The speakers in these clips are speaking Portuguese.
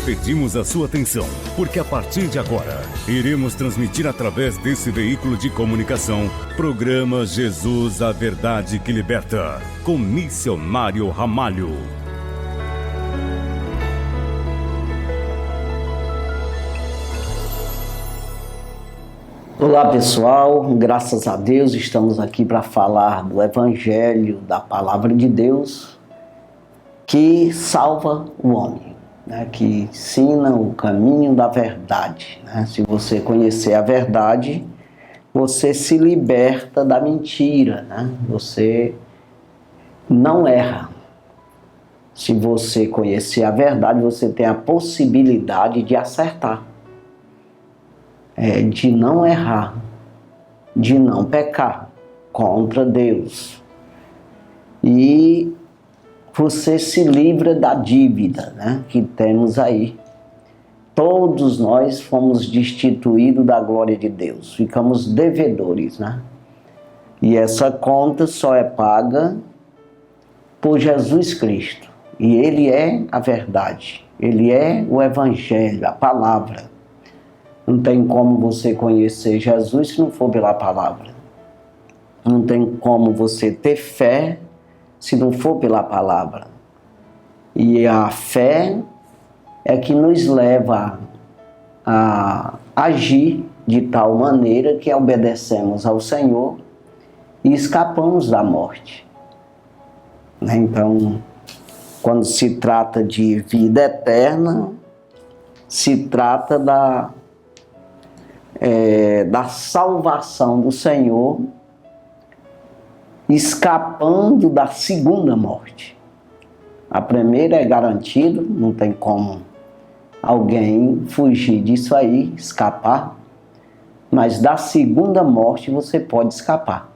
Pedimos a sua atenção, porque a partir de agora, iremos transmitir através desse veículo de comunicação, programa Jesus, a Verdade que Liberta, com Missionário Ramalho. Olá pessoal, graças a Deus estamos aqui para falar do Evangelho, da Palavra de Deus, que salva o homem, né? Que ensina o caminho da verdade, né? Se você conhecer a verdade, você se liberta da mentira, né? Você não erra. Se você conhecer a verdade, você tem a possibilidade de acertar. De não errar, de não pecar contra Deus. E você se livra da dívida, né, que temos aí. Todos nós fomos destituídos da glória de Deus, ficamos devedores, né? E essa conta só é paga por Jesus Cristo. E Ele é a verdade, Ele é o Evangelho, a palavra. Não tem como você conhecer Jesus se não for pela palavra. Não tem como você ter fé se não for pela palavra. E a fé é que nos leva a agir de tal maneira que obedecemos ao Senhor e escapamos da morte. Então, quando se trata de vida eterna, se trata da salvação do Senhor, escapando da segunda morte. A primeira é garantida, não tem como alguém fugir disso aí, escapar, mas da segunda morte você pode escapar.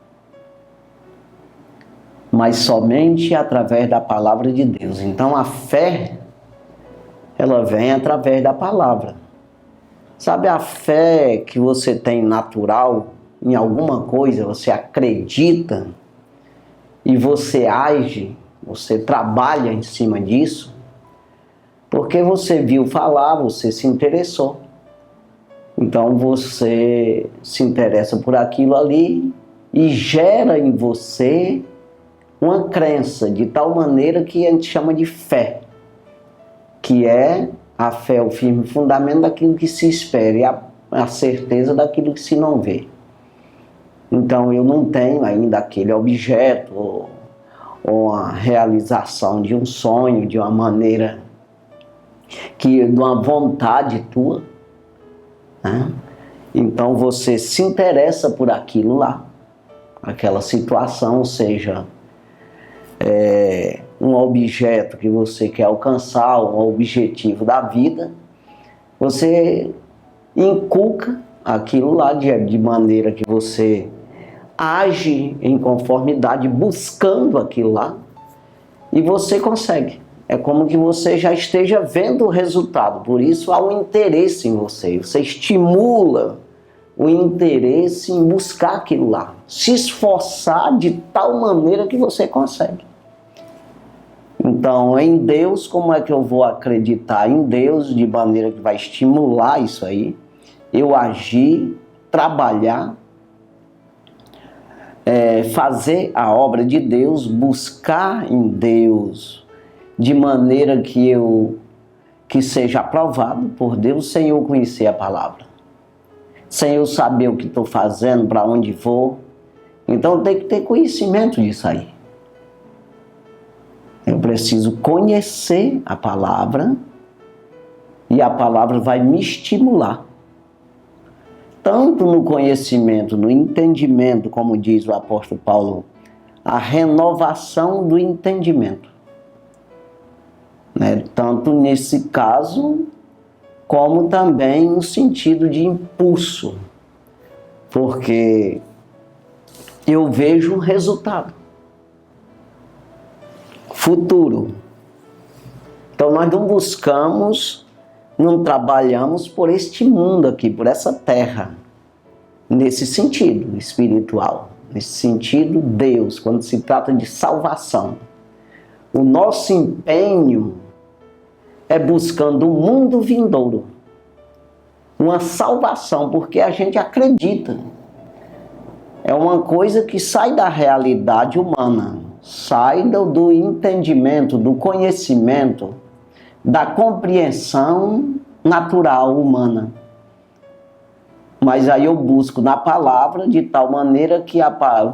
Mas somente através da palavra de Deus. Então a fé, ela vem através da palavra. Sabe a fé que você tem natural em alguma coisa, você acredita e você age, você trabalha em cima disso, porque você viu falar, você se interessou. Então você se interessa por aquilo ali e gera em você uma crença de tal maneira que a gente chama de fé, que é a fé, o firme fundamento daquilo que se espera e a certeza daquilo que se não vê. Então eu não tenho ainda aquele objeto ou a realização de um sonho, de uma maneira, de uma vontade tua, né? Então você se interessa por aquilo lá, aquela situação, seja um objeto que você quer alcançar, um objetivo da vida, você inculca aquilo lá de maneira que você age em conformidade, buscando aquilo lá, e você consegue. É como que você já esteja vendo o resultado, por isso há um interesse em você, você estimula o interesse em buscar aquilo lá, se esforçar de tal maneira que você consegue. Então, em Deus, como é que eu vou acreditar em Deus de maneira que vai estimular isso aí? Eu agir, trabalhar, fazer a obra de Deus, buscar em Deus de maneira que seja aprovado por Deus, sem eu conhecer a palavra, sem eu saber o que estou fazendo, para onde vou. Então, tem que ter conhecimento disso aí. Eu preciso conhecer a palavra e a palavra vai me estimular. Tanto no conhecimento, no entendimento, como diz o apóstolo Paulo, a renovação do entendimento. Né? Tanto nesse caso, como também no sentido de impulso. Porque eu vejo um resultado futuro. Então nós não buscamos, não trabalhamos por este mundo aqui, por essa terra, nesse sentido espiritual, nesse sentido Deus, quando se trata de salvação. O nosso empenho é buscando o mundo vindouro, uma salvação, porque a gente acredita. É uma coisa que sai da realidade humana, sai do entendimento, do conhecimento, da compreensão natural humana. Mas aí eu busco na palavra de tal maneira que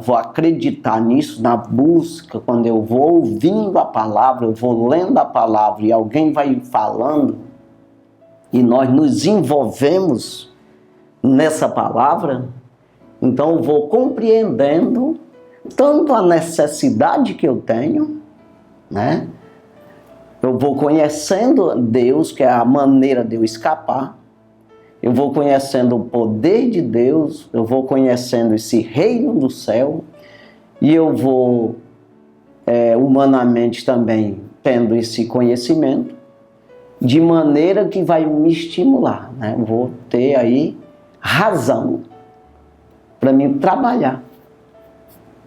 vou acreditar nisso, na busca, quando eu vou ouvindo a palavra, eu vou lendo a palavra e alguém vai falando, e nós nos envolvemos nessa palavra, então eu vou compreendendo tanto a necessidade que eu tenho, né? Eu vou conhecendo Deus, que é a maneira de eu escapar. Eu vou conhecendo o poder de Deus, eu vou conhecendo esse reino do céu, e eu vou humanamente também tendo esse conhecimento, de maneira que vai me estimular, né? Vou ter aí razão para mim trabalhar.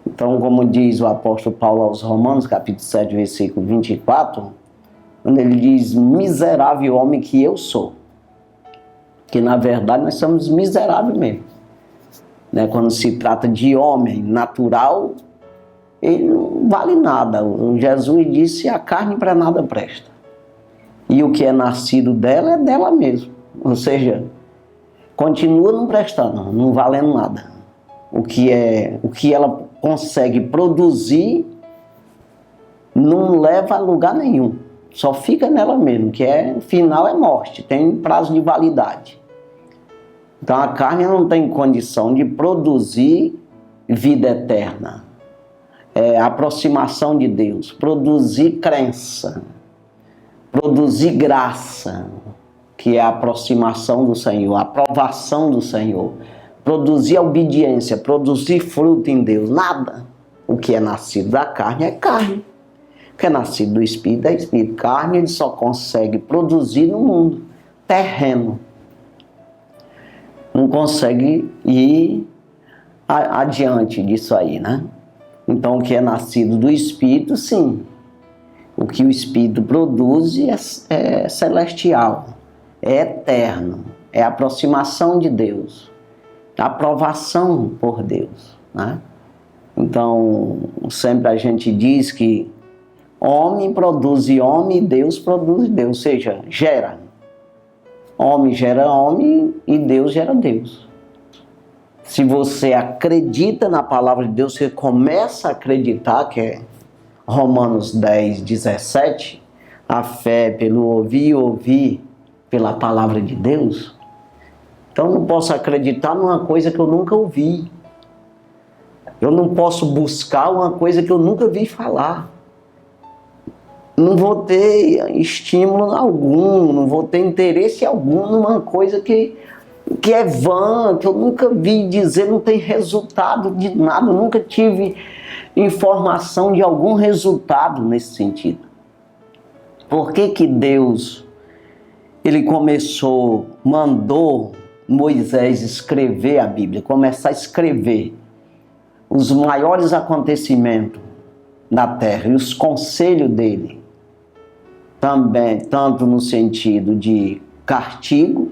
Então, como diz o apóstolo Paulo aos Romanos, capítulo 7, versículo 24, quando ele diz, miserável homem que eu sou, que na verdade nós somos miseráveis mesmo, né? Quando se trata de homem natural, ele não vale nada. Jesus disse, a carne para nada presta, e o que é nascido dela é dela mesmo, ou seja, continua não prestando, não valendo nada. O que ela consegue produzir não leva a lugar nenhum, só fica nela mesmo, que final é morte, tem prazo de validade. Então a carne não tem condição de produzir vida eterna, aproximação de Deus, produzir crença, produzir graça, que é a aproximação do Senhor, a aprovação do Senhor, produzir obediência, produzir fruto em Deus, nada. O que é nascido da carne é carne. O que é nascido do Espírito é Espírito. Carne ele só consegue produzir no mundo terreno. Não consegue ir adiante disso aí, né? Então o que é nascido do Espírito, sim. O que o Espírito produz é celestial, é eterno, é aproximação de Deus, aprovação por Deus, né? Então, sempre a gente diz que homem produz homem e Deus produz Deus, ou seja, gera. Homem gera homem e Deus gera Deus. Se você acredita na palavra de Deus, você começa a acreditar, que é Romanos 10, 17, a fé pelo ouvir e ouvir pela palavra de Deus. Então eu não posso acreditar numa coisa que eu nunca ouvi. Eu não posso buscar uma coisa que eu nunca vi falar. Não vou ter estímulo algum, não vou ter interesse algum numa coisa que é vã, que eu nunca vi dizer, não tem resultado de nada, eu nunca tive informação de algum resultado nesse sentido. Por que Deus, ele mandou Moisés escrever a Bíblia, começar a escrever os maiores acontecimentos na terra e os conselhos dele, também, tanto no sentido de castigo,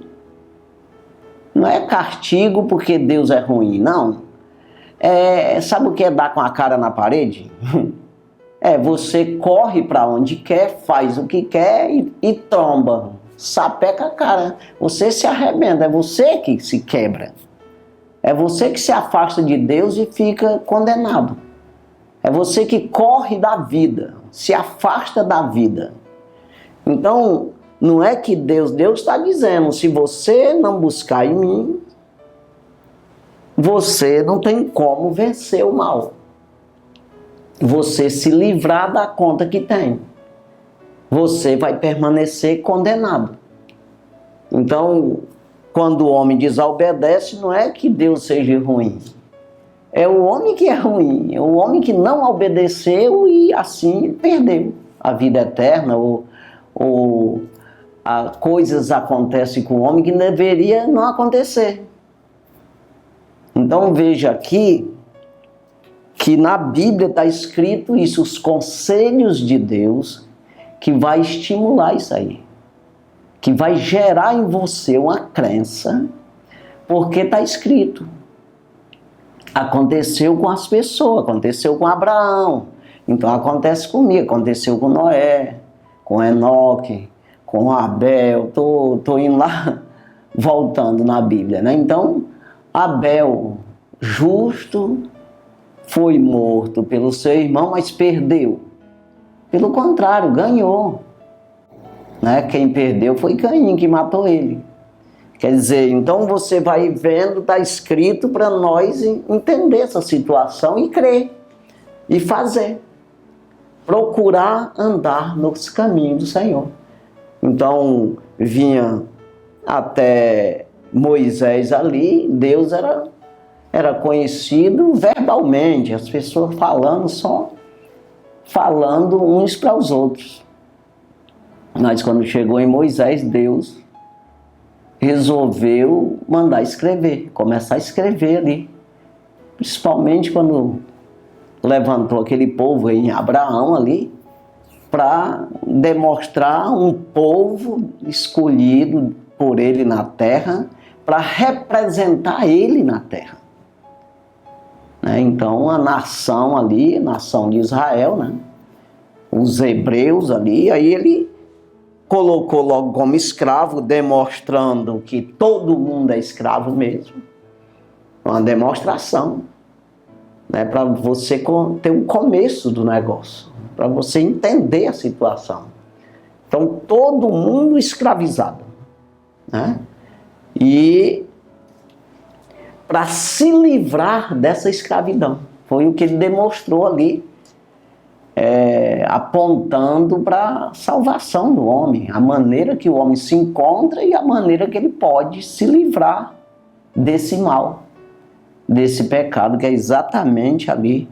não é castigo porque Deus é ruim, não. Sabe o que é dar com a cara na parede? Você corre para onde quer, faz o que quer e tromba, sapeca a cara. Você se arrebenta, é você que se quebra. É você que se afasta de Deus e fica condenado. É você que corre da vida, se afasta da vida. Então, não é que Deus está dizendo, se você não buscar em mim, você não tem como vencer o mal. Você se livrar da conta que tem. Você vai permanecer condenado. Então, quando o homem desobedece, não é que Deus seja ruim. É o homem que é ruim. É o homem que não obedeceu e assim perdeu a vida eterna. Ou coisas acontecem com o homem que deveria não acontecer. Então veja aqui que na Bíblia está escrito isso, os conselhos de Deus, que vai estimular isso aí. que vai gerar em você uma crença, porque está escrito. Aconteceu com as pessoas, aconteceu com Abraão, então acontece comigo, aconteceu com Noé, com Enoque, com Abel, tô indo lá, voltando na Bíblia, né? Então, Abel, justo, foi morto pelo seu irmão, mas perdeu. Pelo contrário, ganhou. Né? Quem perdeu foi Caim, que matou ele. Quer dizer, então você vai vendo, está escrito para nós entender essa situação e crer, e fazer. Procurar andar nos caminhos do Senhor. Então, vinha até Moisés ali, Deus era conhecido verbalmente, as pessoas falando uns para os outros. Mas quando chegou em Moisés, Deus resolveu mandar escrever, começar a escrever ali. Principalmente quando levantou aquele povo em Abraão ali, para demonstrar um povo escolhido por ele na terra, para representar ele na terra. Então a nação ali, a nação de Israel, né? Os hebreus ali, aí ele colocou logo como escravo, demonstrando que todo mundo é escravo mesmo. Uma demonstração, né? Para você ter um começo do negócio, para você entender a situação. Então todo mundo escravizado, né? E para se livrar dessa escravidão, foi o que ele demonstrou ali, apontando para a salvação do homem, a maneira que o homem se encontra e a maneira que ele pode se livrar desse mal, desse pecado, que é exatamente ali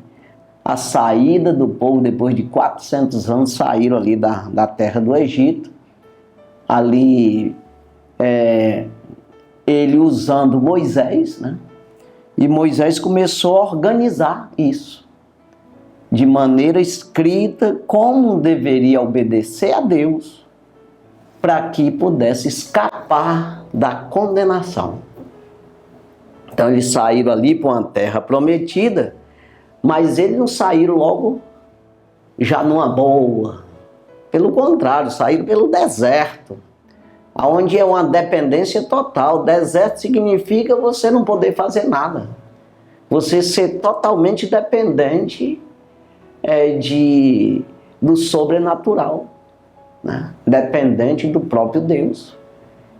a saída do povo. Depois de 400 anos saíram ali da terra do Egito, ali ele usando Moisés, né? E Moisés começou a organizar isso de maneira escrita, como deveria obedecer a Deus para que pudesse escapar da condenação. Então eles saíram ali para uma terra prometida, mas eles não saíram logo já numa boa. Pelo contrário, saíram pelo deserto, onde é uma dependência total. Deserto significa você não poder fazer nada, você ser totalmente dependente do sobrenatural, né? Dependente do próprio Deus.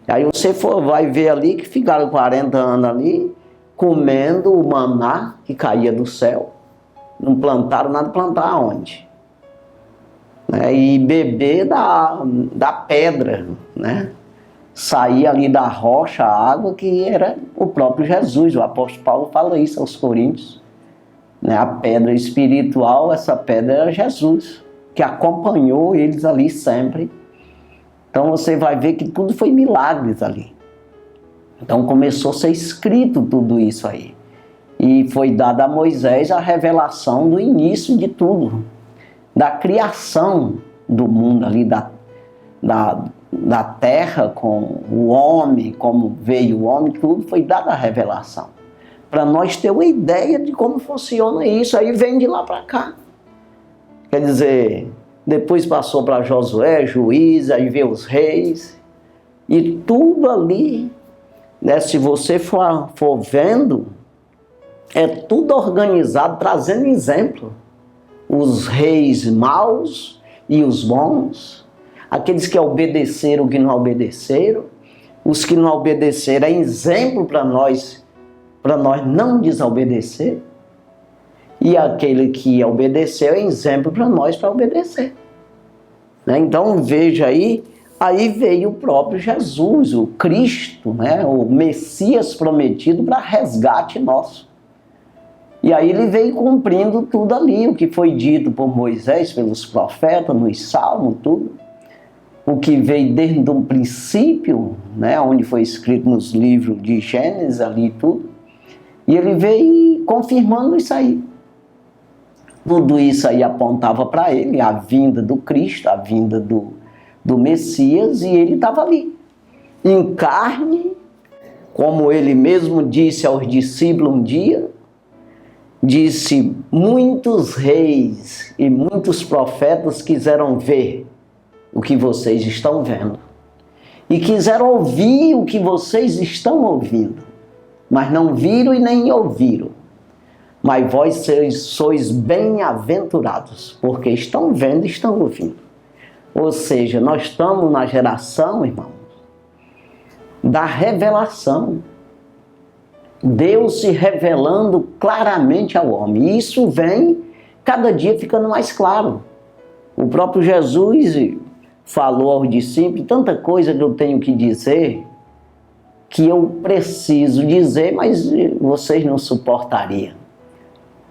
Aí você vai ver ali que ficaram 40 anos ali comendo o maná que caía do céu, não plantaram nada. Plantar aonde? E beber da pedra, né? Sair ali da rocha a água, que era o próprio Jesus. O apóstolo Paulo fala isso aos Coríntios. A pedra espiritual, essa pedra era Jesus, que acompanhou eles ali sempre. Então você vai ver que tudo foi milagres ali. Então começou a ser escrito tudo isso aí. E foi dada a Moisés a revelação do início de tudo, da criação do mundo ali, da terra com o homem, como veio o homem, tudo foi dada a revelação. Para nós ter uma ideia de como funciona isso, aí vem de lá para cá. Quer dizer, depois passou para Josué, juiz, aí veio os reis, e tudo ali, né, se você for vendo, é tudo organizado, trazendo exemplo. Os reis maus e os bons, aqueles que obedeceram, que não obedeceram, os que não obedeceram é exemplo para nós não desobedecer, e aquele que obedeceu é exemplo para nós para obedecer. Então veja aí veio o próprio Jesus, o Cristo, né? O Messias prometido para resgate nosso. E aí ele veio cumprindo tudo ali, o que foi dito por Moisés, pelos profetas, nos salmos, tudo. O que veio desde o princípio, né? Onde foi escrito nos livros de Gênesis ali tudo. E ele veio confirmando isso aí. Tudo isso aí apontava para ele, a vinda do Cristo, a vinda do Messias, e ele estava ali, em carne, como ele mesmo disse aos discípulos um dia, disse: muitos reis e muitos profetas quiseram ver o que vocês estão vendo, e quiseram ouvir o que vocês estão ouvindo, mas não viram e nem ouviram. Mas vós sois bem-aventurados, porque estão vendo e estão ouvindo. Ou seja, nós estamos na geração, irmãos, da revelação. Deus se revelando claramente ao homem. E isso vem cada dia ficando mais claro. O próprio Jesus falou aos discípulos: tanta coisa que eu tenho que dizer, que eu preciso dizer, mas vocês não suportariam.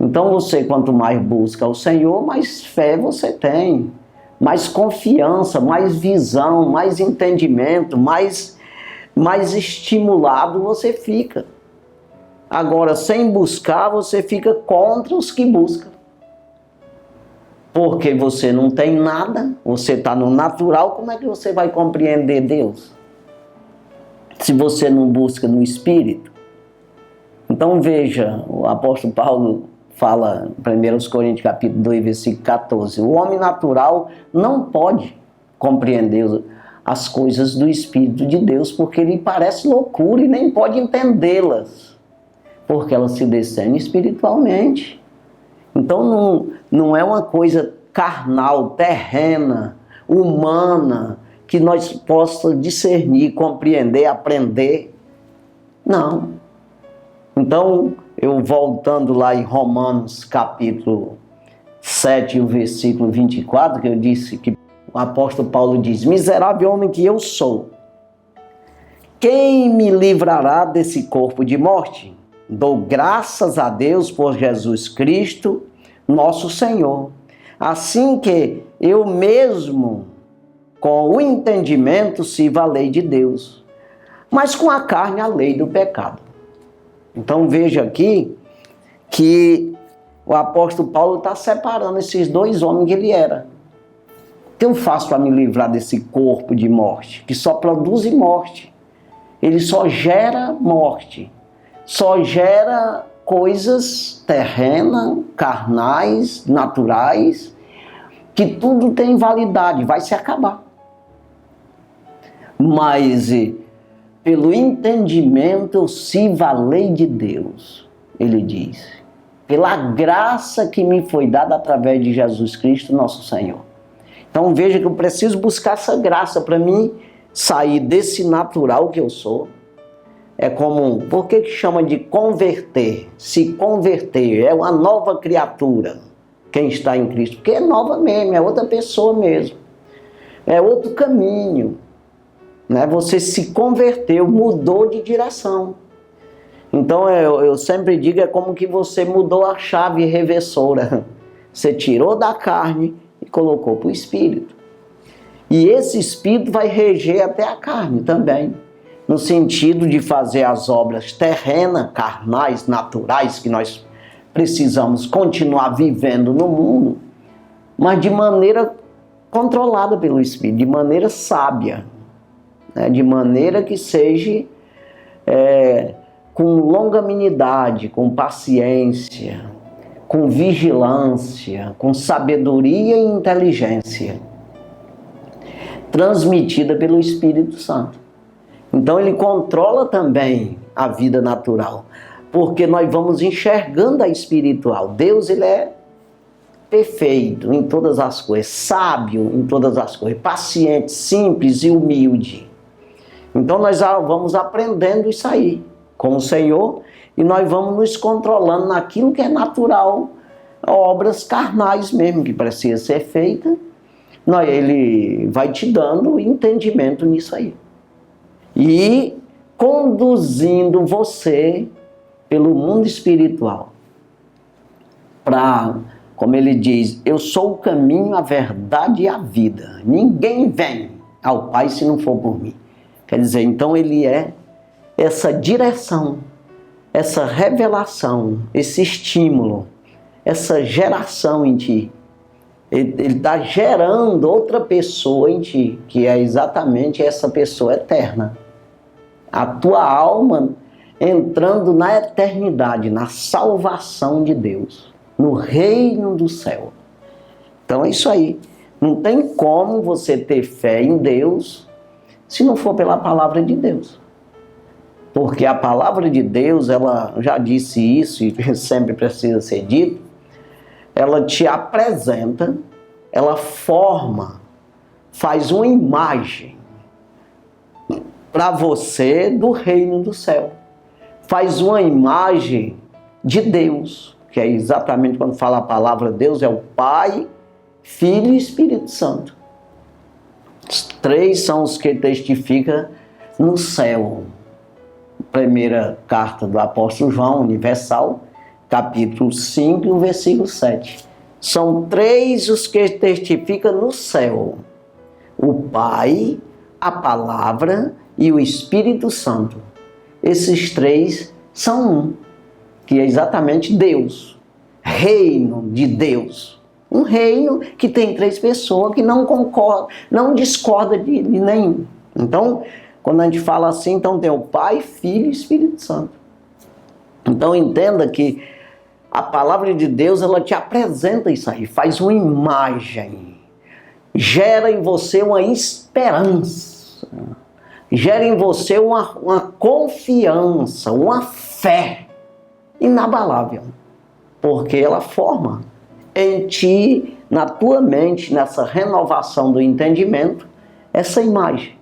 Então você, quanto mais busca o Senhor, mais fé você tem, mais confiança, mais visão, mais entendimento, mais estimulado você fica. Agora, sem buscar, você fica contra os que buscam. Porque você não tem nada, você está no natural, como é que você vai compreender Deus? Se você não busca no Espírito. Então veja, o apóstolo Paulo fala em 1 Coríntios capítulo 2, versículo 14. O homem natural não pode compreender as coisas do Espírito de Deus, porque lhe parece loucura e nem pode entendê-las, porque elas se discernem espiritualmente. Então não é uma coisa carnal, terrena, humana, que nós possamos discernir, compreender, aprender. Não. Então, eu voltando lá em Romanos capítulo 7, o versículo 24, que eu disse que o apóstolo Paulo diz: miserável homem que eu sou, quem me livrará desse corpo de morte? Dou graças a Deus por Jesus Cristo, nosso Senhor. Assim que eu mesmo, com o entendimento, sirvo a lei de Deus, mas com a carne a lei do pecado. Então veja aqui que o apóstolo Paulo está separando esses dois homens que ele era. O que eu faço para me livrar desse corpo de morte, que só produz morte? Ele só gera morte. Só gera coisas terrenas, carnais, naturais, que tudo tem validade, vai se acabar. Mas pelo entendimento eu sirvo a lei de Deus, ele diz, pela graça que me foi dada através de Jesus Cristo, nosso Senhor. Então veja que eu preciso buscar essa graça para mim sair desse natural que eu sou. É como, por que chama de converter? Se converter, é uma nova criatura, quem está em Cristo. Porque é nova mesmo, é outra pessoa mesmo. É outro caminho. Né? Você se converteu, mudou de direção. Então eu sempre digo, é como que você mudou a chave reversora. Você tirou da carne e colocou para o Espírito. E esse Espírito vai reger até a carne também. No sentido de fazer as obras terrenas, carnais, naturais, que nós precisamos continuar vivendo no mundo, mas de maneira controlada pelo Espírito, de maneira sábia, né? De maneira que seja com longanimidade, com paciência, com vigilância, com sabedoria e inteligência, transmitida pelo Espírito Santo. Então ele controla também a vida natural, porque nós vamos enxergando a espiritual. Deus, ele é perfeito em todas as coisas, sábio em todas as coisas, paciente, simples e humilde. Então nós vamos aprendendo isso aí com o Senhor e nós vamos nos controlando naquilo que é natural, obras carnais mesmo que precisa ser feita. Ele vai te dando entendimento nisso aí. E conduzindo você pelo mundo espiritual. Como ele diz, eu sou o caminho, a verdade e a vida. Ninguém vem ao Pai se não for por mim. Quer dizer, então ele é essa direção, essa revelação, esse estímulo, essa geração em ti. Ele está gerando outra pessoa em ti, que é exatamente essa pessoa eterna. A tua alma entrando na eternidade, na salvação de Deus, no reino do céu. Então é isso aí. Não tem como você ter fé em Deus se não for pela palavra de Deus. Porque a palavra de Deus, ela já disse isso e sempre precisa ser dito, ela te apresenta, ela forma, faz uma imagem para você do reino do céu. Faz uma imagem de Deus, que é exatamente quando fala a palavra Deus, é o Pai, Filho e Espírito Santo. Os três são os que testificam no céu. Primeira carta do apóstolo João, universal, capítulo 5 e o versículo 7. São três os que testificam no céu. O Pai, a palavra e o Espírito Santo. Esses três são um, que é exatamente Deus, reino de Deus. Um reino que tem três pessoas que não concordam, não discordam de nenhum. Então, quando a gente fala assim, então tem o Pai, Filho e Espírito Santo. Então entenda que a palavra de Deus, ela te apresenta isso aí, faz uma imagem, gera em você uma esperança, gera em você uma confiança, uma fé inabalável, porque ela forma em ti, na tua mente, nessa renovação do entendimento, essa imagem.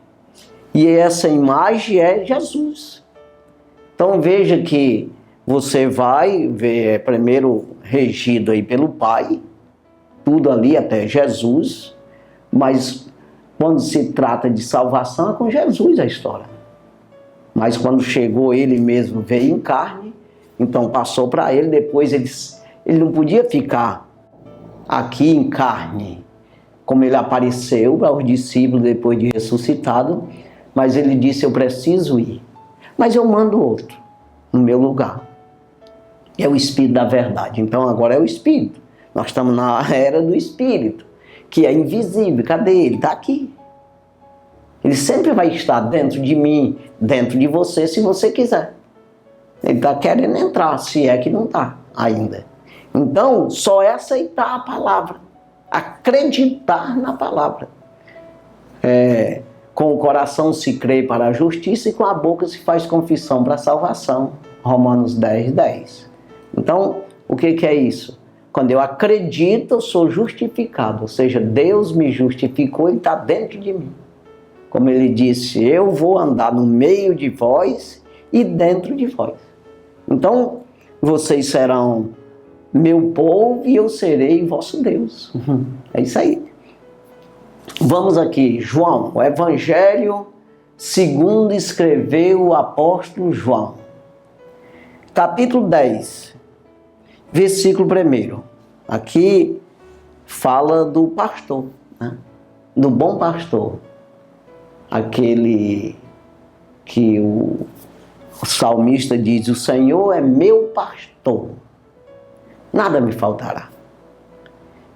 E essa imagem é Jesus. Então veja que você vai ver primeiro regido aí pelo Pai, tudo ali até Jesus, mas quando se trata de salvação é com Jesus a história. Mas quando chegou ele mesmo, veio em carne, então passou para ele, depois ele não podia ficar aqui em carne, como ele apareceu aos discípulos depois de ressuscitado, mas ele disse, eu preciso ir, mas eu mando outro no meu lugar. É o Espírito da verdade. Então agora é o Espírito. Nós estamos na era do Espírito, que é invisível. Cadê ele? Está aqui. Ele sempre vai estar dentro de mim, dentro de você, se você quiser. Ele está querendo entrar, se é que não está ainda. Então, só é aceitar a palavra. Acreditar na palavra. Com o coração se crê para a justiça e com a boca se faz confissão para a salvação. Romanos 10, 10. Então, o que é isso? Quando eu acredito, eu sou justificado. Ou seja, Deus me justificou, Ele está dentro de mim. Como Ele disse, eu vou andar no meio de vós e dentro de vós. Então, vocês serão meu povo e eu serei vosso Deus. É isso aí. Vamos aqui, João, o Evangelho segundo escreveu o apóstolo João. Capítulo 10, versículo 1. Aqui fala do pastor, né? Do bom pastor. Aquele que o salmista diz, o Senhor é meu pastor, nada me faltará.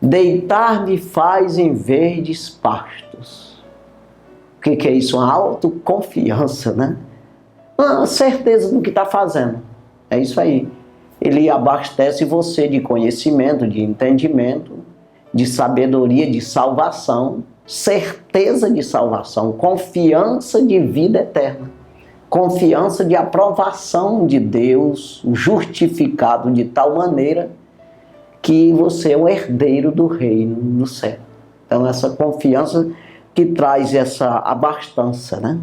Deitar-me faz em verdes pastos. O que é isso? Uma autoconfiança, né? Uma certeza do que está fazendo. É isso aí. Ele abastece você de conhecimento, de entendimento, de sabedoria, de salvação, certeza de salvação, confiança de vida eterna, confiança de aprovação de Deus, justificado de tal maneira que você é um herdeiro do reino do céu. Então essa confiança que traz essa abastança, né?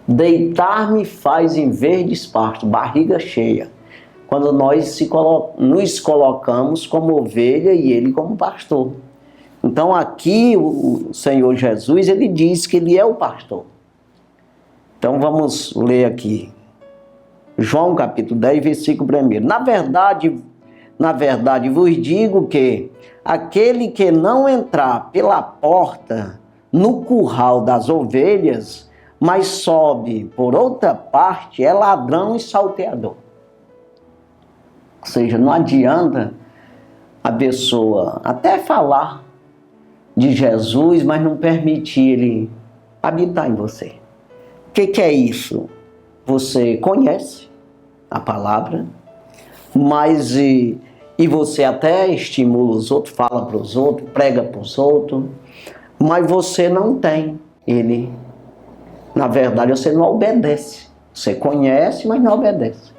Deitar-me faz em verdes pastos, barriga cheia. Quando nós nos colocamos como ovelha e Ele como pastor. Então aqui o Senhor Jesus, Ele diz que Ele é o pastor. Então vamos ler aqui. João capítulo 10, versículo 1. Na verdade vos digo que aquele que não entrar pela porta no curral das ovelhas, mas sobe por outra parte, é ladrão e salteador. Ou seja, não adianta a pessoa até falar de Jesus, mas não permitir Ele habitar em você. que é isso? Você conhece a palavra, mas e você até estimula os outros, fala para os outros, prega para os outros, mas você não tem ele. Na verdade, você não obedece. Você conhece, mas não obedece.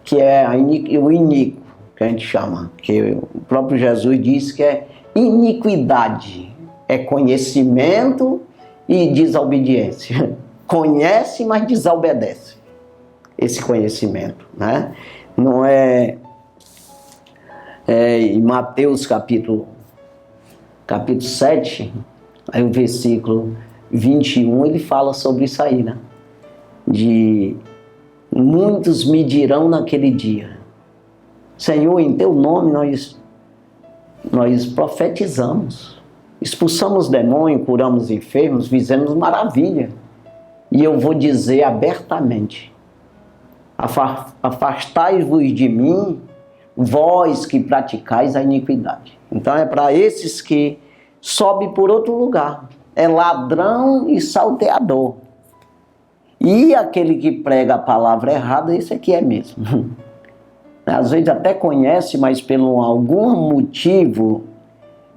Que é o iníquo, que a gente chama. Que o próprio Jesus diz que é iniquidade. É conhecimento e desobediência. Conhece, mas desobedece. Esse conhecimento, né? Não é... em Mateus capítulo 7, aí o versículo 21, ele fala sobre isso aí, né? De muitos me dirão naquele dia: Senhor, em teu nome nós profetizamos, expulsamos demônio, curamos enfermos, fizemos maravilha. E eu vou dizer abertamente: afastai-vos de mim, vós que praticais a iniquidade. Então é para esses que sobe por outro lugar. É ladrão e salteador. E aquele que prega a palavra errada, esse aqui é mesmo. Às vezes até conhece, mas por algum motivo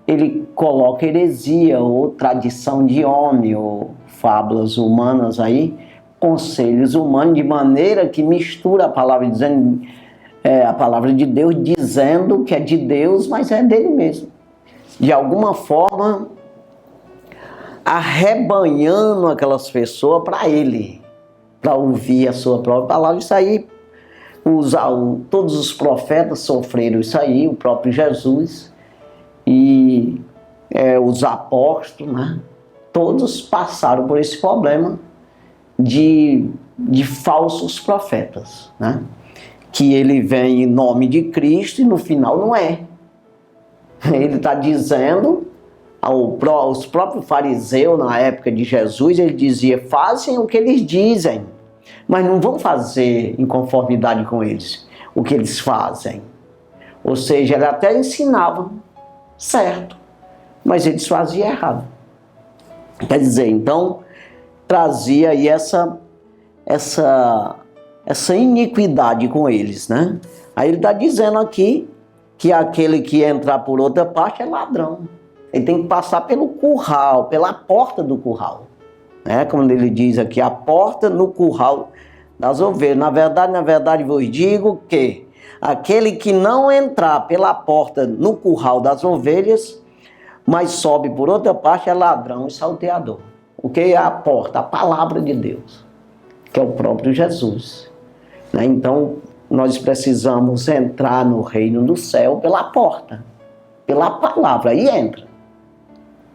ele coloca heresia ou tradição de homem ou fábulas humanas aí, conselhos humanos, de maneira que mistura a palavra, dizendo, a palavra de Deus, dizendo que é de Deus, mas é dele mesmo. De alguma forma, arrebanhando aquelas pessoas para ele, para ouvir a sua própria palavra. Isso aí, todos os profetas sofreram isso aí, o próprio Jesus e os apóstolos, né? Todos passaram por esse problema de falsos profetas, né? Que ele vem em nome de Cristo e no final não é. Ele está dizendo, os próprios fariseus na época de Jesus, ele dizia: fazem o que eles dizem, mas não vão fazer em conformidade com eles o que eles fazem. Ou seja, ele até ensinava certo, mas eles faziam errado. Quer dizer, então, trazia aí essa iniquidade com eles, né? Aí ele está dizendo aqui que aquele que entrar por outra parte é ladrão. Ele tem que passar pelo curral, pela porta do curral, né? Como ele diz aqui, a porta no curral das ovelhas. Na verdade vos digo que aquele que não entrar pela porta no curral das ovelhas, mas sobe por outra parte, é ladrão e salteador. O que é a porta? A palavra de Deus, que é o próprio Jesus, né? Então, nós precisamos entrar no reino do céu pela porta, pela palavra, aí entra.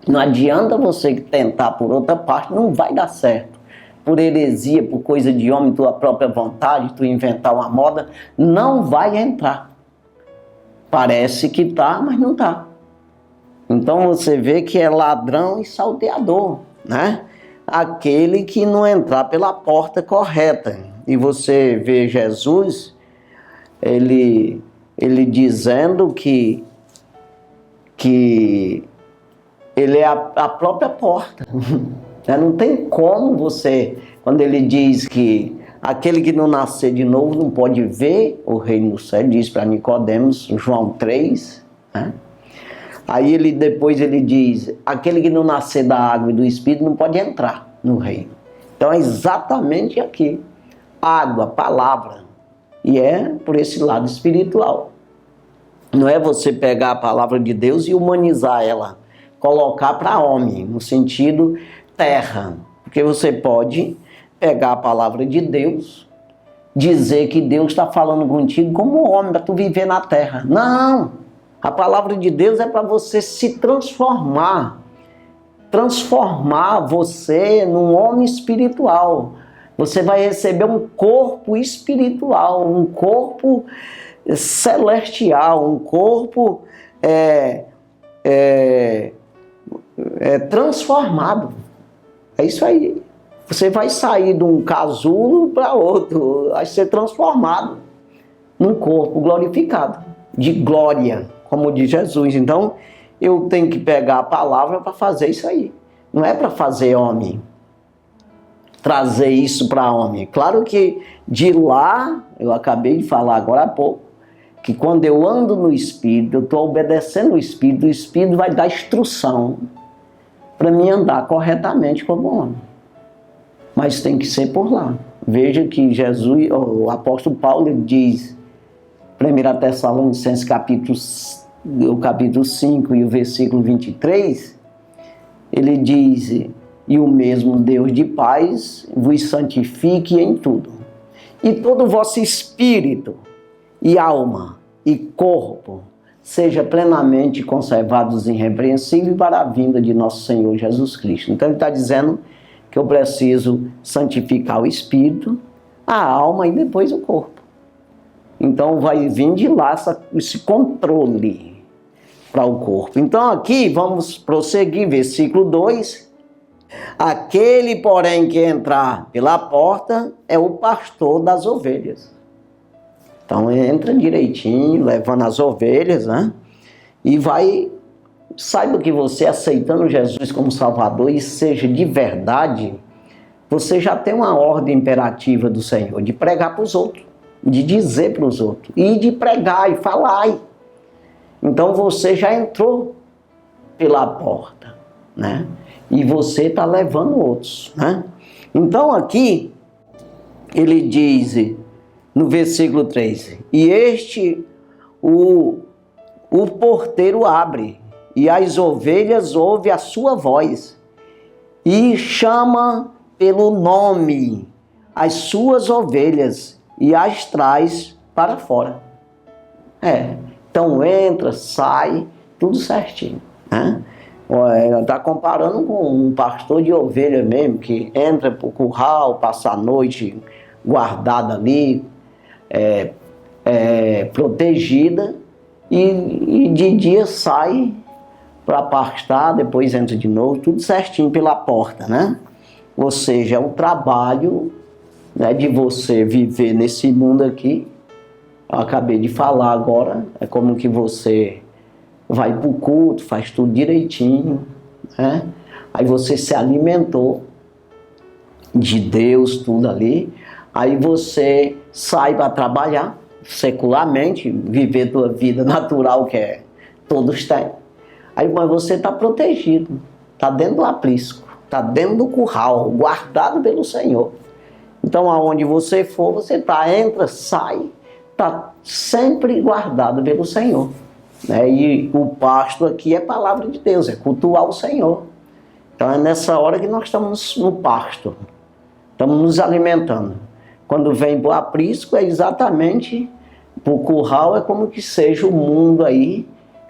Não adianta você tentar por outra parte, não vai dar certo. Por heresia, por coisa de homem, tua própria vontade, tu inventar uma moda, não vai entrar. Parece que tá, mas não tá. Então você vê que é ladrão e salteador, né? Aquele que não entrar pela porta correta. E você vê Jesus, ele dizendo que ele é a própria porta. Não tem como você, quando ele diz que aquele que não nascer de novo não pode ver o reino do céu, diz para Nicodemos, João 3, né? Aí depois ele diz, aquele que não nascer da água e do Espírito não pode entrar no reino. Então é exatamente aqui, água, palavra, e é por esse lado espiritual. Não é você pegar a palavra de Deus e humanizar ela, colocar para homem, no sentido terra, porque você pode pegar a palavra de Deus, dizer que Deus está falando contigo como homem, para tu viver na terra. Não! A palavra de Deus é para você se transformar você num homem espiritual. Você vai receber um corpo espiritual, um corpo celestial, um corpo transformado. É isso aí. Você vai sair de um casulo para outro, vai ser transformado num corpo glorificado, de glória, como diz Jesus. Então, eu tenho que pegar a palavra para fazer isso aí. Não é para fazer homem. trazer isso para homem. Claro que de lá, eu acabei de falar agora há pouco, que quando eu ando no Espírito, eu estou obedecendo o Espírito vai dar instrução para mim andar corretamente como homem. Mas tem que ser por lá. Veja que Jesus, o apóstolo Paulo, ele diz, 1 Tessalonicenses capítulo 5 e o versículo 23, ele diz: e o mesmo Deus de paz vos santifique em tudo, e todo o vosso espírito e alma e corpo seja plenamente conservados irrepreensíveis para a vinda de nosso Senhor Jesus Cristo. Então ele está dizendo que eu preciso santificar o espírito, a alma e depois o corpo. Então vai vir de lá esse controle para o corpo. Então aqui vamos prosseguir, versículo 2. Aquele, porém, que entrar pela porta é o pastor das ovelhas. Então entra direitinho, levando as ovelhas, né? E vai, saiba que você aceitando Jesus como Salvador e seja de verdade, você já tem uma ordem imperativa do Senhor de pregar para os outros, de dizer para os outros, e de pregar e falar. Então você já entrou pela porta, né? E você está levando outros, né? Então aqui ele diz no versículo 3: e o porteiro abre, e as ovelhas ouvem a sua voz, e chama pelo nome as suas ovelhas, e as traz para fora. Então entra, sai, tudo certinho, né? Está comparando com um pastor de ovelha mesmo, que entra para o curral, passa a noite guardada ali, protegida, e de dia sai para pastar, depois entra de novo, tudo certinho pela porta, né? Ou seja, é um trabalho, né, de você viver nesse mundo aqui. Eu acabei de falar agora, é como que você vai para o culto, faz tudo direitinho, né? Aí você se alimentou de Deus, tudo ali. Aí você sai para trabalhar secularmente, viver tua vida natural, que todos têm. Aí, mas você está protegido, está dentro do aprisco, está dentro do curral, guardado pelo Senhor. Então, aonde você for, você entra, sai, está sempre guardado pelo Senhor. E o pasto aqui é palavra de Deus, é cultuar o Senhor. Então é nessa hora que nós estamos no pasto, estamos nos alimentando. Quando vem para o aprisco, é exatamente, para o curral é como que seja o mundo aí,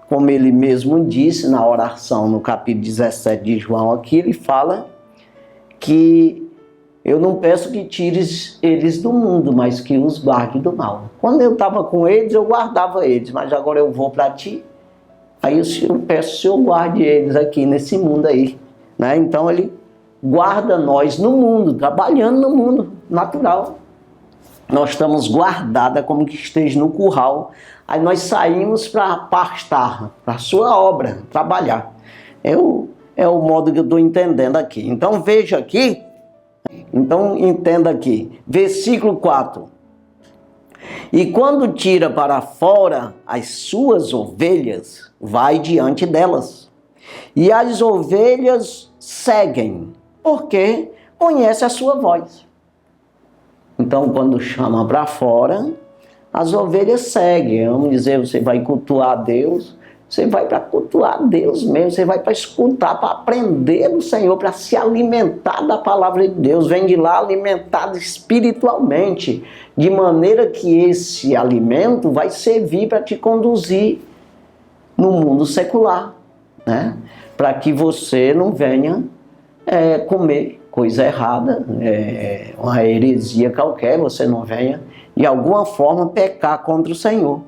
como ele mesmo disse na oração, no capítulo 17 de João aqui, ele fala que eu não peço que tires eles do mundo, mas que os guarde do mal. Quando eu estava com eles, eu guardava eles, mas agora eu vou para ti, aí eu peço que o Senhor guarde eles aqui nesse mundo aí, né? Então ele guarda nós no mundo, trabalhando no mundo natural. Nós estamos guardados como que esteja no curral, aí nós saímos para pastar, para a sua obra, trabalhar. É o modo que eu estou entendendo aqui. Então veja aqui, então entenda aqui, versículo 4. E quando tira para fora as suas ovelhas, vai diante delas. E as ovelhas seguem, porque conhece a sua voz. Então quando chama para fora, as ovelhas seguem. Vamos dizer, você vai cultuar a Deus, você vai para cultuar Deus mesmo, você vai para escutar, para aprender do Senhor, para se alimentar da palavra de Deus. Vem de lá alimentado espiritualmente, de maneira que esse alimento vai servir para te conduzir no mundo secular, né? Para que você não venha comer coisa errada, uma heresia qualquer, você não venha de alguma forma pecar contra o Senhor.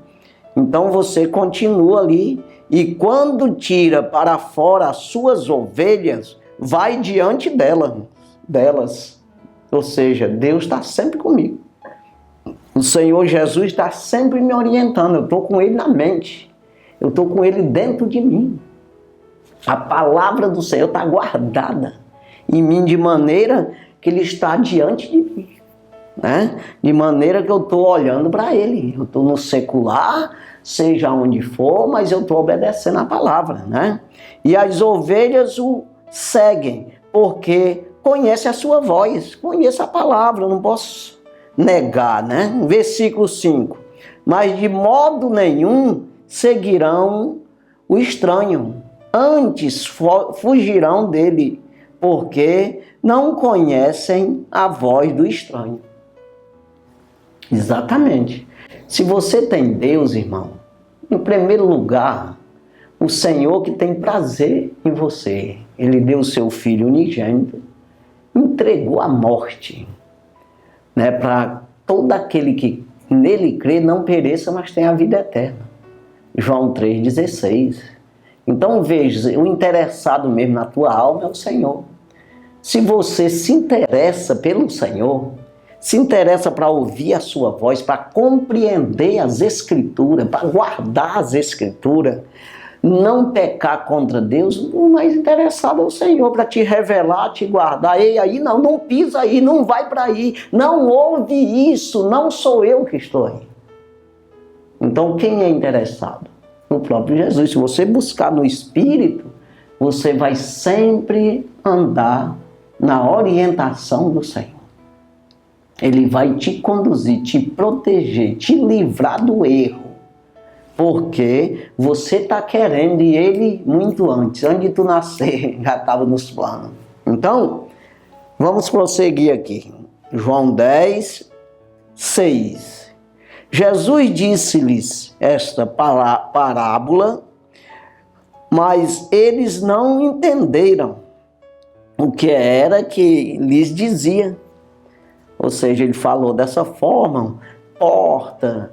Então você continua ali, e quando tira para fora as suas ovelhas, vai diante delas. Ou seja, Deus está sempre comigo. O Senhor Jesus está sempre me orientando, eu estou com Ele na mente, eu estou com Ele dentro de mim. A palavra do Senhor está guardada em mim de maneira que ele está diante de mim, né? De maneira que eu estou olhando para ele. Eu estou no secular, seja onde for, mas eu estou obedecendo a palavra, né? E as ovelhas o seguem, porque conhece a sua voz, conhece a palavra, eu não posso negar, né? Versículo 5. Mas de modo nenhum seguirão o estranho, antes fugirão dele, porque não conhecem a voz do estranho. Exatamente. Se você tem Deus, irmão, em primeiro lugar, o Senhor que tem prazer em você, Ele deu o seu Filho unigênito, entregou a morte, né, para todo aquele que nele crê não pereça, mas tenha a vida eterna. João 3,16. Então veja, o interessado mesmo na tua alma é o Senhor. Se você se interessa pelo Senhor, se interessa para ouvir a sua voz, para compreender as Escrituras, para guardar as Escrituras, não pecar contra Deus, o mais interessado é o Senhor, para te revelar, te guardar. Ei, aí não pisa aí, não vai para aí, não ouve isso, não sou eu que estou aí. Então quem é interessado? O próprio Jesus. Se você buscar no Espírito, você vai sempre andar na orientação do Senhor. Ele vai te conduzir, te proteger, te livrar do erro. Porque você está querendo e ele muito antes de tu nascer, já estava nos planos. Então, vamos prosseguir aqui. João 10, 6. Jesus disse-lhes esta parábola, mas eles não entenderam o que era que lhes dizia. Ou seja, ele falou dessa forma, porta,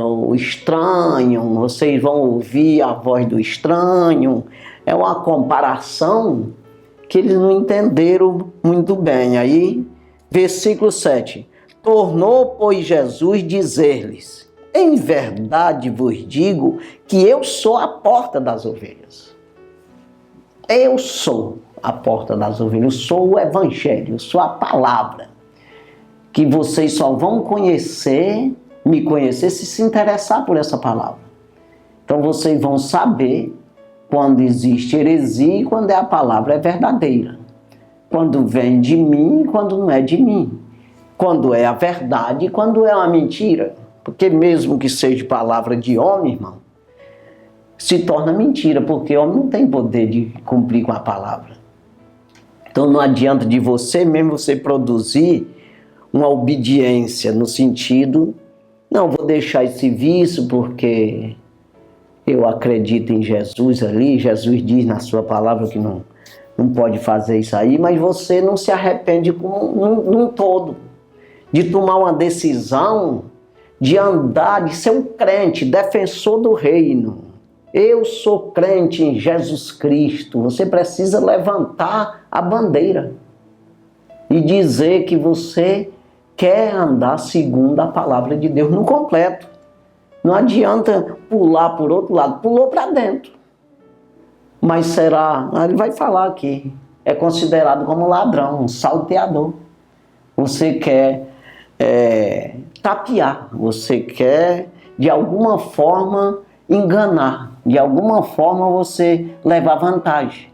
o estranho, vocês vão ouvir a voz do estranho. É uma comparação que eles não entenderam muito bem. Aí, versículo 7. Tornou, pois, Jesus dizer-lhes: em verdade vos digo que eu sou a porta das ovelhas. Eu sou a porta das ovelhas, eu sou o Evangelho, eu sou a palavra. Que vocês só vão me conhecer se interessar por essa palavra. Então vocês vão saber quando existe heresia e quando a palavra é verdadeira. Quando vem de mim e quando não é de mim. Quando é a verdade e quando é uma mentira. Porque mesmo que seja palavra de homem, irmão, se torna mentira, porque o homem não tem poder de cumprir com a palavra. Então não adianta de você mesmo você produzir uma obediência no sentido, não, vou deixar esse vício porque eu acredito em Jesus ali, Jesus diz na sua palavra que não pode fazer isso aí, mas você não se arrepende num todo, de tomar uma decisão, de andar, de ser um crente, defensor do reino. Eu sou crente em Jesus Cristo. Você precisa levantar a bandeira e dizer que você quer andar segundo a palavra de Deus no completo. Não adianta pular por outro lado, pulou para dentro. Mas será, ele vai falar aqui, é considerado como ladrão, um salteador. Você quer tapear, você quer de alguma forma enganar, de alguma forma você levar vantagem.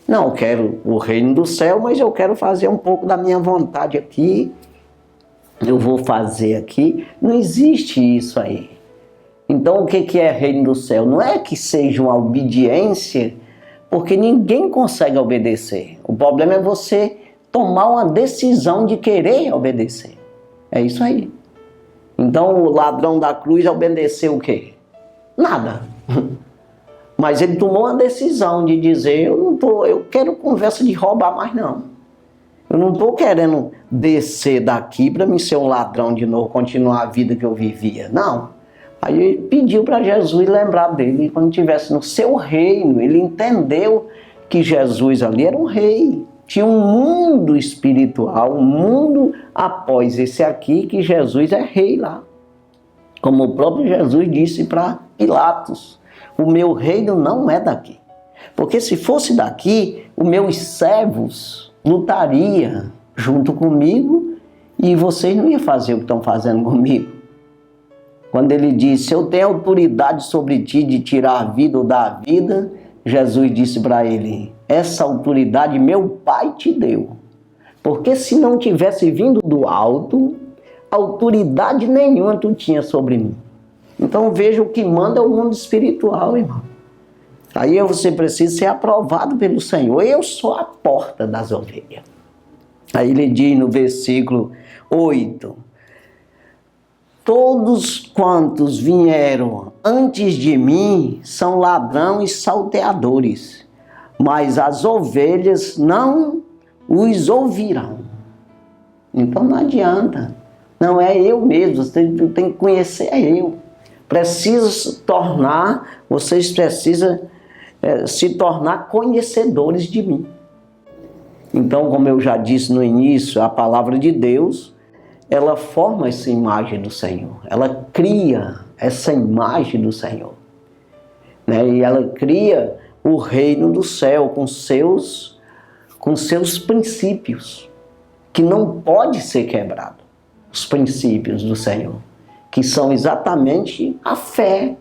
Não, eu quero o reino do céu, mas eu quero fazer um pouco da minha vontade aqui. Eu vou fazer aqui. Não existe isso aí. Então o que é reino do céu? Não é que seja uma obediência, porque ninguém consegue obedecer. O problema é você tomar uma decisão de querer obedecer. É isso aí. Então o ladrão da cruz obedeceu o quê? Nada. Mas ele tomou uma decisão de dizer, eu quero conversa de roubar mais não. Eu não estou querendo descer daqui para me ser um ladrão de novo, continuar a vida que eu vivia. Não. Aí ele pediu para Jesus lembrar dele quando estivesse no seu reino. Ele entendeu que Jesus ali era um rei. Tinha um mundo espiritual, um mundo após esse aqui, que Jesus é rei lá. Como o próprio Jesus disse para Pilatos, o meu reino não é daqui. Porque se fosse daqui, os meus servos lutaria junto comigo e vocês não iam fazer o que estão fazendo comigo. Quando ele disse, eu tenho autoridade sobre ti de tirar a vida ou dar a vida, Jesus disse para ele, essa autoridade meu Pai te deu. Porque se não tivesse vindo do alto, autoridade nenhuma tu tinha sobre mim. Então veja, o que manda é o mundo espiritual, irmão. Aí você precisa ser aprovado pelo Senhor. Eu sou a porta das ovelhas. Aí ele diz no versículo 8, todos quantos vieram antes de mim são ladrões e salteadores, mas as ovelhas não os ouvirão. Então não adianta. Não é eu mesmo, você tem que conhecer eu. Vocês precisam se tornar conhecedores de mim. Então, como eu já disse no início, a palavra de Deus, ela forma essa imagem do Senhor. Ela cria essa imagem do Senhor. Né? E ela cria o reino do céu com seus princípios, que não pode ser quebrado. Os princípios do Senhor, que são exatamente a fé,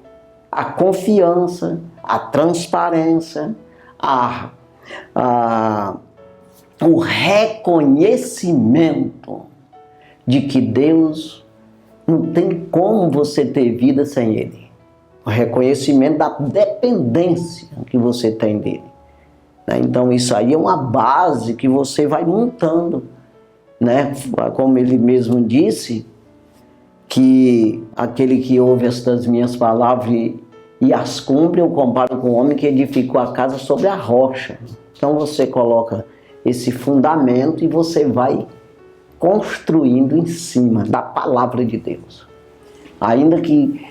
a confiança, a transparência, o reconhecimento de que Deus não tem como você ter vida sem Ele. O reconhecimento da dependência que você tem dele. Então isso aí é uma base que você vai montando. Né? Como ele mesmo disse, que aquele que ouve estas minhas palavras e as cumpre, eu comparo com o homem que edificou a casa sobre a rocha. Então você coloca esse fundamento e você vai construindo em cima da palavra de Deus. Ainda que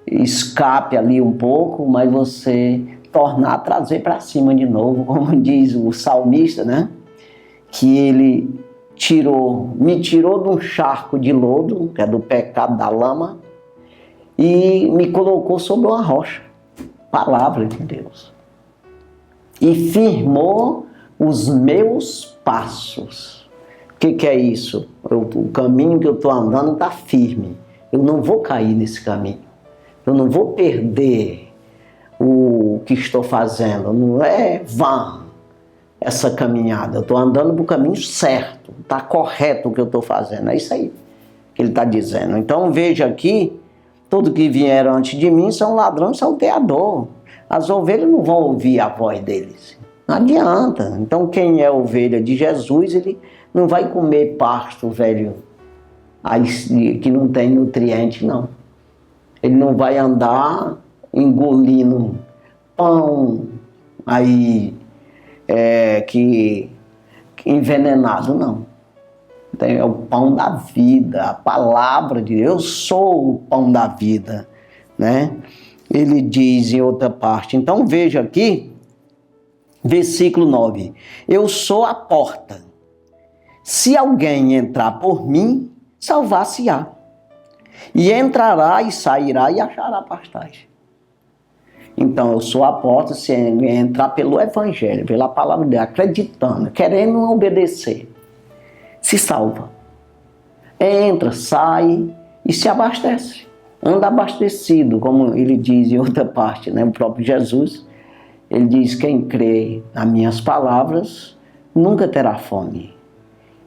escape ali um pouco, mas você tornar a trazer para cima de novo, como diz o salmista, né? Que ele me tirou de um charco de lodo, que é do pecado da lama, e me colocou sobre uma rocha, palavra de Deus. E firmou os meus passos. O que é isso? O caminho que eu estou andando está firme. Eu não vou cair nesse caminho. Eu não vou perder o que estou fazendo. Não é vã essa caminhada. Eu estou andando para o caminho certo. Está correto o que eu estou fazendo. É isso aí que ele está dizendo. Então veja aqui, todos que vieram antes de mim são ladrões e salteador. As ovelhas não vão ouvir a voz deles. Não adianta. Então quem é ovelha de Jesus, ele não vai comer pasto velho que não tem nutriente, não. Ele não vai andar engolindo pão aí que envenenado, não. Então, é o pão da vida, a palavra de Deus. Eu sou o pão da vida, né? Ele diz em outra parte. Então veja aqui, versículo 9. Eu sou a porta. Se alguém entrar por mim, salvar-se-á. E entrará e sairá e achará pastagem. Então eu sou a porta, se entrar pelo evangelho, pela palavra de Deus, acreditando, querendo obedecer, se salva. Entra, sai e se abastece. Anda abastecido, como ele diz em outra parte, né? O próprio Jesus, ele diz, quem crê nas minhas palavras nunca terá fome.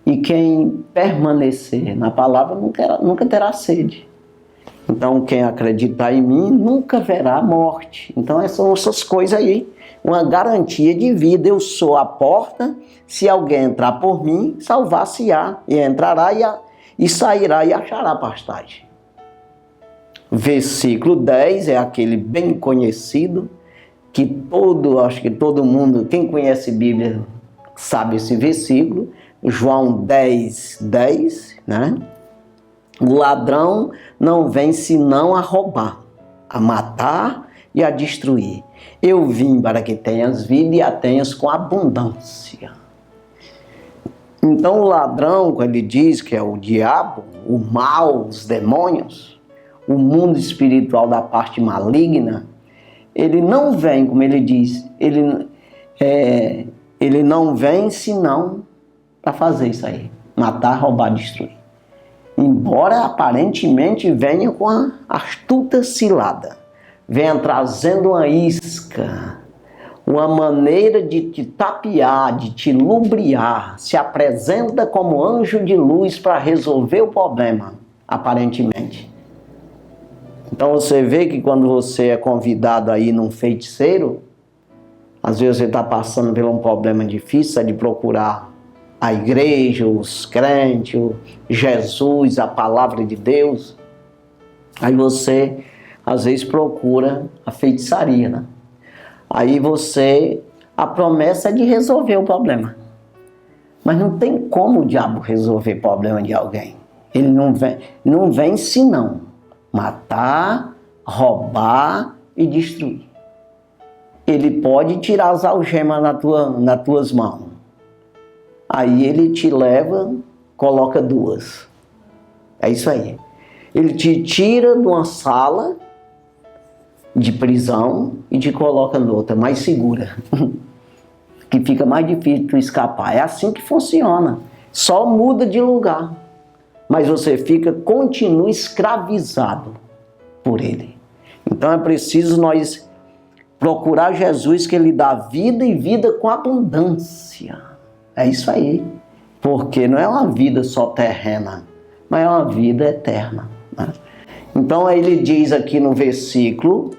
E quem permanecer na palavra nunca terá sede. Então quem acreditar em mim nunca verá morte. Então são essas coisas aí, uma garantia de vida. Eu sou a porta, se alguém entrar por mim, salvar-se-á. E entrará e sairá e achará pastagem. Versículo 10 é aquele bem conhecido, que acho que todo mundo, quem conhece Bíblia, sabe esse versículo. João 10, 10, né? O ladrão não vem senão a roubar, a matar e a destruir. Eu vim para que tenhas vida e a tenhas com abundância. Então o ladrão, quando ele diz que é o diabo, o mal, os demônios, o mundo espiritual da parte maligna, ele não vem, como ele diz, ele não vem senão para fazer isso aí. Matar, roubar, destruir. Embora aparentemente venha com a astuta cilada, venha trazendo uma isca, uma maneira de te tapear, de te lubriar, se apresenta como anjo de luz para resolver o problema, aparentemente. Então você vê que quando você é convidado a ir num feiticeiro, às vezes você está passando por um problema difícil, é de procurar a igreja, os crentes, Jesus, a palavra de Deus. Aí você, às vezes, procura a feitiçaria, né? Aí a promessa é de resolver o problema. Mas não tem como o diabo resolver o problema de alguém. Ele não vem senão matar, roubar e destruir. Ele pode tirar as algemas nas tuas mãos. Aí ele te leva, coloca duas. É isso aí. Ele te tira de uma sala de prisão e te coloca noutra, mais segura. Que fica mais difícil tu escapar. É assim que funciona. Só muda de lugar. Mas você continua escravizado por ele. Então é preciso nós procurar Jesus, que ele dá vida e vida com abundância. É isso aí. Porque não é uma vida só terrena, mas é uma vida eterna, né? Então ele diz aqui no versículo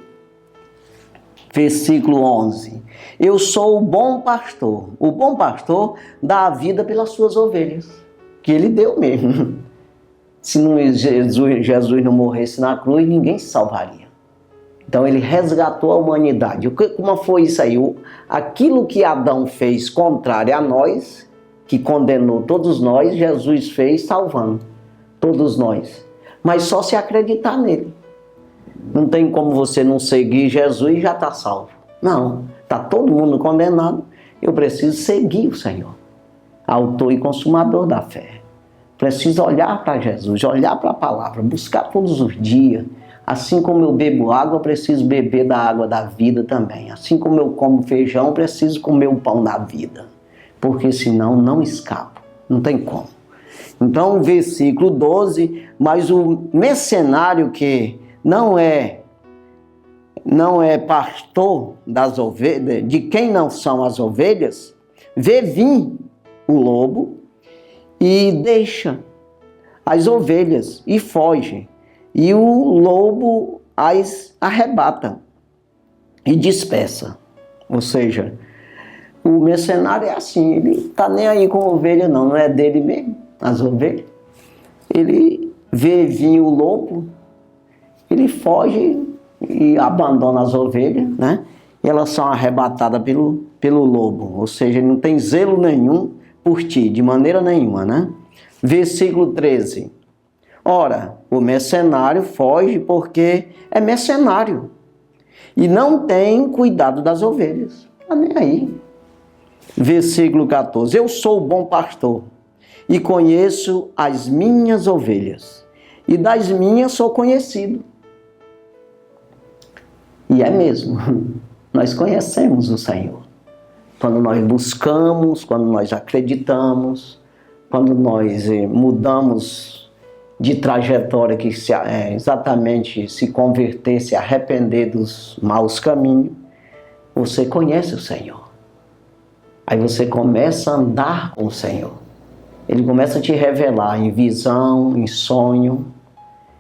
11. Eu sou o bom pastor. O bom pastor dá a vida pelas suas ovelhas. Que ele deu mesmo. Se Jesus não morresse na cruz, ninguém se salvaria. Então ele resgatou a humanidade. Como foi isso aí? Aquilo que Adão fez contrário a nós, que condenou todos nós, Jesus fez salvando todos nós. Mas só se acreditar nele. Não tem como você não seguir Jesus e já está salvo. Não, está todo mundo condenado. Eu preciso seguir o Senhor, autor e consumador da fé. Preciso olhar para Jesus, olhar para a palavra, buscar todos os dias. Assim como eu bebo água, eu preciso beber da água da vida também. Assim como eu como feijão, eu preciso comer o pão da vida. Porque senão não escapo, não tem como. Então, versículo 12, mas o mercenário que não é pastor das ovelhas, de quem não são as ovelhas, vê vir o lobo e deixa as ovelhas e foge. E o lobo as arrebata e dispersa. Ou seja, o mercenário é assim, ele está nem aí com a ovelha não é dele mesmo, as ovelhas. Ele vê vir o lobo, ele foge e abandona as ovelhas, né? E elas são arrebatadas pelo lobo, ou seja, ele não tem zelo nenhum por ti, de maneira nenhuma, né? Versículo 13. Ora, o mercenário foge porque é mercenário e não tem cuidado das ovelhas. Está nem aí. Versículo 14. Eu sou o bom pastor e conheço as minhas ovelhas, e das minhas sou conhecido. E é mesmo, nós conhecemos o Senhor. Quando nós buscamos, quando nós acreditamos, quando nós mudamos de trajetória, que exatamente se converter, se arrepender dos maus caminhos, você conhece o Senhor. Aí você começa a andar com o Senhor. Ele começa a te revelar em visão, em sonho.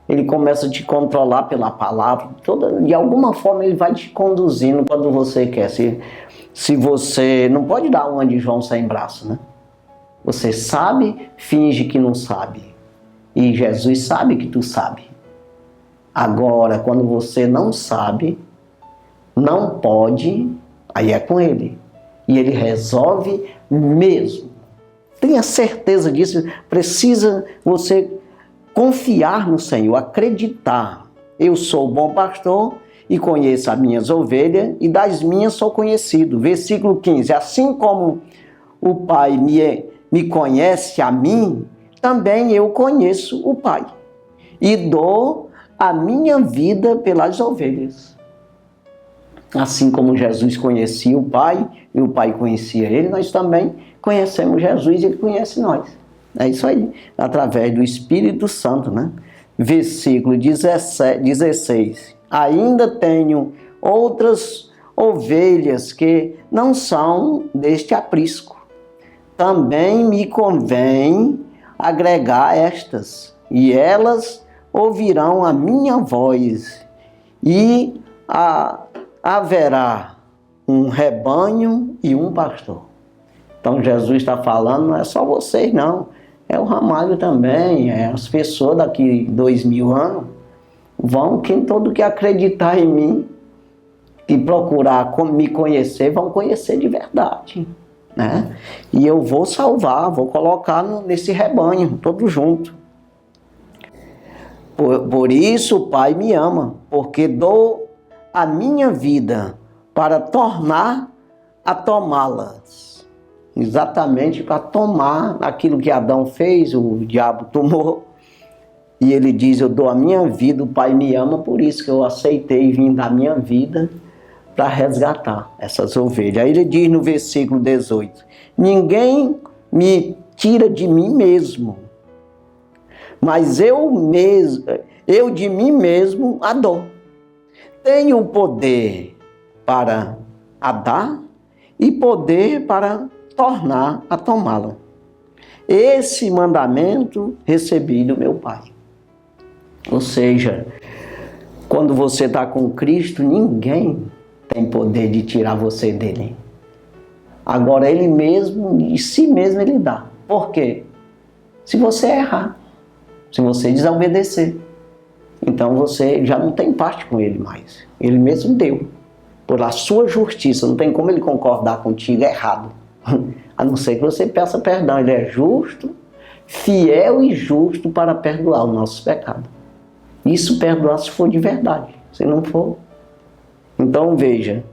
Ele começa a te controlar pela palavra. De alguma forma ele vai te conduzindo quando você quer. Se você não pode dar uma de João sem braço, né? Você sabe, finge que não sabe. E Jesus sabe que tu sabe. Agora, quando você não sabe, não pode, aí é com ele. E ele resolve mesmo. Tenha certeza disso. Precisa você confiar no Senhor, acreditar. Eu sou o bom pastor e conheço as minhas ovelhas, e das minhas sou conhecido. Versículo 15. Assim como o Pai me conhece a mim, também eu conheço o Pai, e dou a minha vida pelas ovelhas. Assim como Jesus conhecia o Pai e o Pai conhecia ele, nós também conhecemos Jesus e ele conhece nós. É isso aí, através do Espírito Santo, né? Versículo 16. Ainda tenho outras ovelhas que não são deste aprisco. Também me convém agregar estas, e elas ouvirão a minha voz, e haverá um rebanho e um pastor. Então Jesus está falando, não é só vocês não, é o Ramalho também, é as pessoas daqui 2000 anos, quem todo que acreditar em mim e procurar me conhecer, vão conhecer de verdade, né? E eu vou salvar, vou colocar nesse rebanho, todo junto. Por isso o Pai me ama, porque dou a minha vida para tornar a tomá-las. Exatamente para tomar aquilo que Adão fez, o diabo tomou. E ele diz, eu dou a minha vida, o Pai me ama, por isso que eu aceitei vir da minha vida para resgatar essas ovelhas. Aí ele diz no versículo 18, ninguém me tira de mim mesmo, mas eu de mim mesmo a dou. Tenho o poder para a dar e poder para tornar a tomá-la. Esse mandamento recebi do meu Pai. Ou seja, quando você está com Cristo, ninguém tem poder de tirar você dele. Agora ele mesmo, de si mesmo ele dá. Por quê? Se você errar, se você desobedecer, então você já não tem parte com ele mais. Ele mesmo deu. Por a sua justiça, não tem como ele concordar contigo errado. A não ser que você peça perdão. Ele é justo, fiel e justo para perdoar os nossos pecados. Isso perdoar se for de verdade. Se não for. Então veja.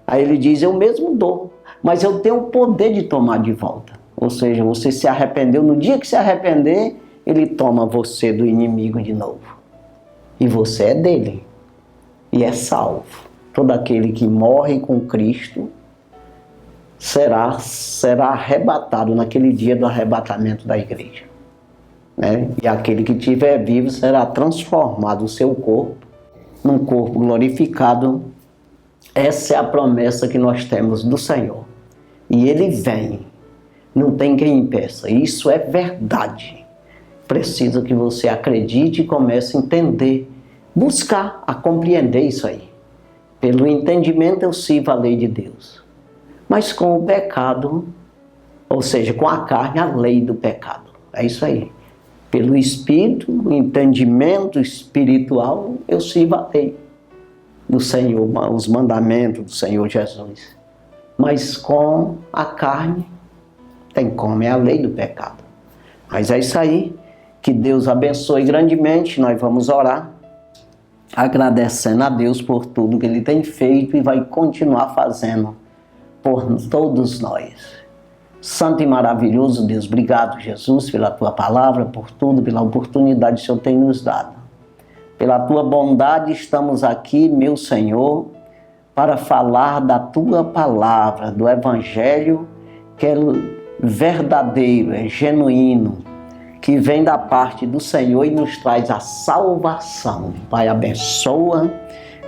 Aí ele diz, eu mesmo dou. Mas eu tenho o poder de tomar de volta. Ou seja, você se arrependeu. No dia que se arrepender, ele toma você do inimigo de novo. E você é dele. E é salvo. Todo aquele que morre com Cristo será arrebatado naquele dia do arrebatamento da igreja, né? E aquele que estiver vivo será transformado o seu corpo num corpo glorificado. Essa é a promessa que nós temos do Senhor. E ele vem, não tem quem impeça. Isso é verdade. Precisa que você acredite e comece a entender, buscar a compreender isso aí. Pelo entendimento eu sirvo a lei de Deus. Mas com o pecado, ou seja, com a carne, a lei do pecado. É isso aí. Pelo Espírito, o entendimento espiritual, eu sirvo a lei do Senhor, os mandamentos do Senhor Jesus. Mas com a carne, tem como, é a lei do pecado. Mas é isso aí. Que Deus abençoe grandemente. Nós vamos orar, agradecendo a Deus por tudo que Ele tem feito e vai continuar fazendo por todos nós. Santo e maravilhoso Deus, obrigado, Jesus, pela Tua palavra, por tudo, pela oportunidade que o Senhor tem nos dado. Pela Tua bondade estamos aqui, meu Senhor, para falar da Tua palavra, do Evangelho, que é verdadeiro, é genuíno, que vem da parte do Senhor e nos traz a salvação. Pai, abençoa,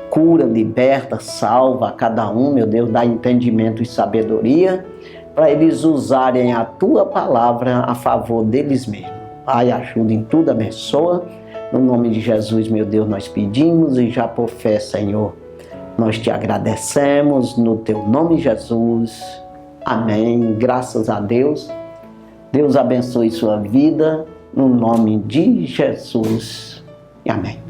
cura, liberta, salva a cada um, meu Deus, dá entendimento e sabedoria, para eles usarem a Tua palavra a favor deles mesmos. Pai, ajuda em tudo, abençoa. No nome de Jesus, meu Deus, nós pedimos e já por fé, Senhor, nós te agradecemos no Teu nome, Jesus. Amém. Graças a Deus. Deus abençoe sua vida, no nome de Jesus. Amém.